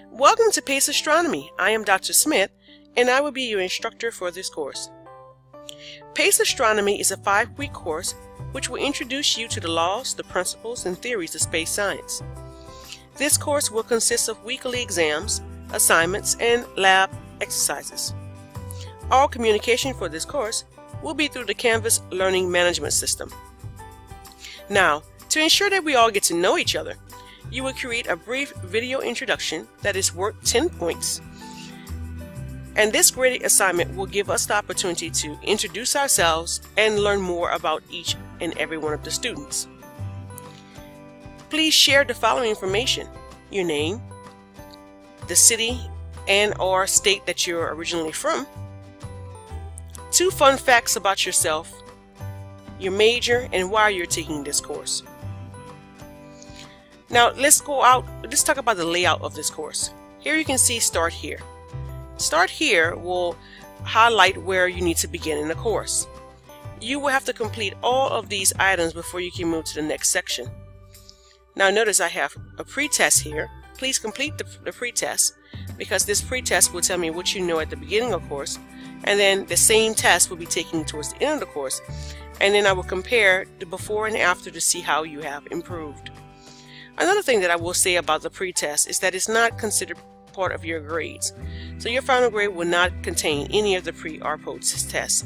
Welcome to PACE Astronomy. I am Dr. Smith, and I will be your instructor for this course. PACE Astronomy is a 5-week course which will introduce you to the laws, the principles, and theories of space science. This course will consist of weekly exams, assignments, and lab exercises. All communication for this course will be through the Canvas Learning Management System. Now, to ensure that we all get to know each other, you will create a brief video introduction that is worth 10 points. And this graded assignment will give us the opportunity to introduce ourselves and learn more about each and every one of the students. Please share the following information: your name, the city and/or state that you're originally from, 2 fun facts about yourself, your major, and why you're taking this course. Now let's talk about the layout of this course. Here you can see Start Here. Start Here will highlight where you need to begin in the course. You will have to complete all of these items before you can move to the next section. Now notice I have a pretest here. Please complete the pretest, because this pretest will tell me what you know at the beginning of the course, and then the same test will be taken towards the end of the course, and then I will compare the before and after to see how you have improved. Another thing that I will say about the pretest is that it's not considered part of your grades. So your final grade will not contain any of the pre or post tests,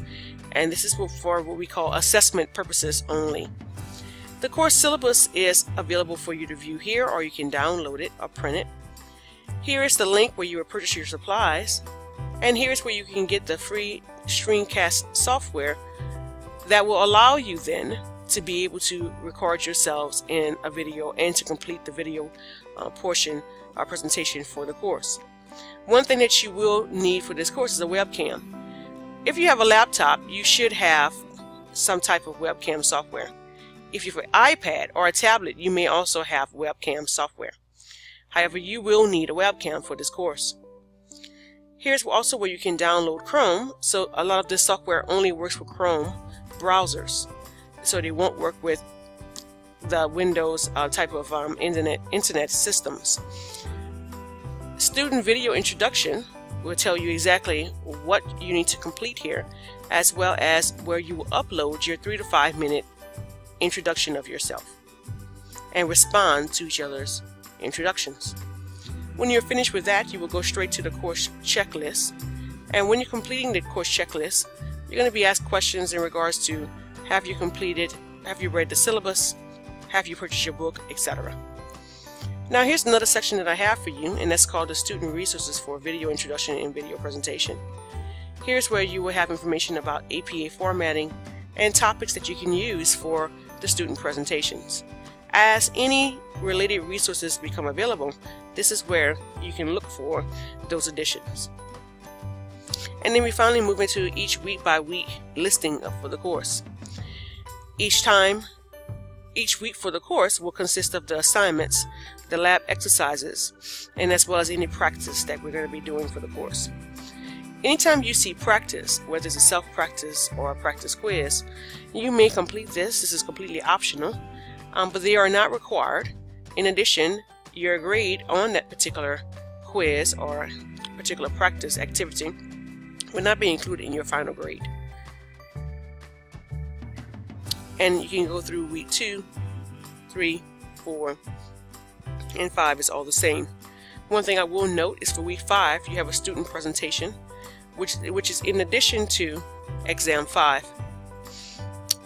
and this is for what we call assessment purposes only. The course syllabus is available for you to view here, or you can download it or print it. Here is the link where you will purchase your supplies, and here's where you can get the free screencast software that will allow you then to be able to record yourselves in a video and to complete the video portion or presentation for the course. One thing that you will need for this course is a webcam. If you have a laptop, you should have some type of webcam software. If you have an iPad or a tablet, you may also have webcam software. However, you will need a webcam for this course. Here's also where you can download Chrome. So a lot of this software only works with Chrome browsers, so they won't work with the Windows type of internet systems. Student video introduction will tell you exactly what you need to complete here, as well as where you will upload your 3 to 5 minute introduction of yourself and respond to each other's introductions. When you're finished with that, you will go straight to the course checklist, and when you're completing the course checklist, you're going to be asked questions in regards to: have you completed, have you read the syllabus, have you purchased your book, etc. Now here's another section that I have for you, and that's called the Student Resources for Video Introduction and Video Presentation. Here's where you will have information about APA formatting and topics that you can use for the student presentations. As any related resources become available, this is where you can look for those additions. And then we finally move into each week by week listing for the course. Each week for the course will consist of the assignments, the lab exercises, and as well as any practice that we're going to be doing for the course. Anytime you see practice, whether it's a self-practice or a practice quiz, you may complete this. This is completely optional, but they are not required. In addition, your grade on that particular quiz or particular practice activity will not be included in your final grade. And you can go through week 2, 3, 4, and 5 is all the same. One thing I will note is for week 5, you have a student presentation, which is in addition to exam 5.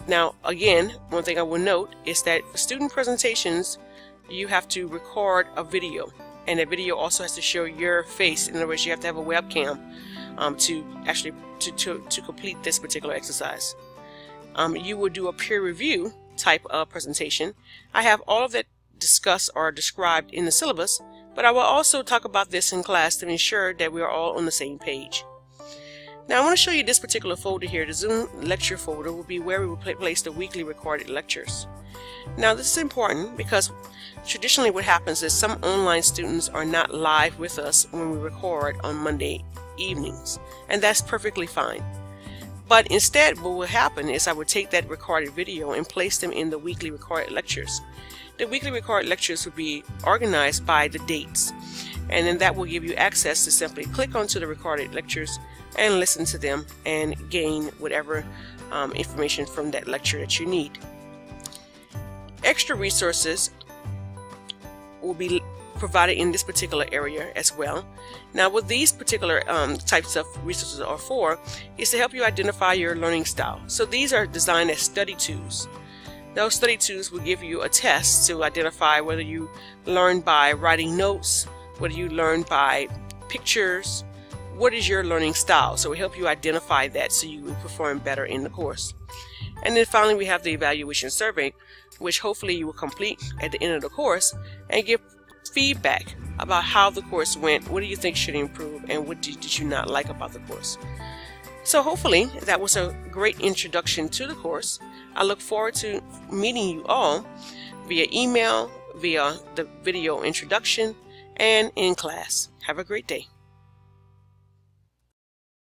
Now again, one thing I will note is that for student presentations, you have to record a video, and that video also has to show your face. In other words, you have to have a webcam to complete this particular exercise. You will do a peer review type of presentation. I have all of that discussed or described in the syllabus, but I will also talk about this in class to ensure that we are all on the same page. Now I want to show you this particular folder here. The Zoom lecture folder will be where we will place the weekly recorded lectures. Now this is important because traditionally what happens is some online students are not live with us when we record on Monday evenings, and that's perfectly fine. But instead what will happen is I would take that recorded video and place them in the weekly recorded lectures. The weekly recorded lectures would be organized by the dates. and then that will give you access to simply click onto the recorded lectures and listen to them and gain whatever information from that lecture that you need. Extra resources will be provided in this particular area as well. Now, what these particular types of resources are for is to help you identify your learning style. So these are designed as study tools. Those study tools will give you a test to identify whether you learn by writing notes, whether you learn by pictures, what is your learning style. So it will help you identify that so you will perform better in the course. And then finally, we have the evaluation survey, which hopefully you will complete at the end of the course and give feedback about how the course went. What do you think should improve, and what did you not like about the course? So hopefully that was a great introduction to the course. I look forward to meeting you all via email, via the video introduction, and in class. Have a great day.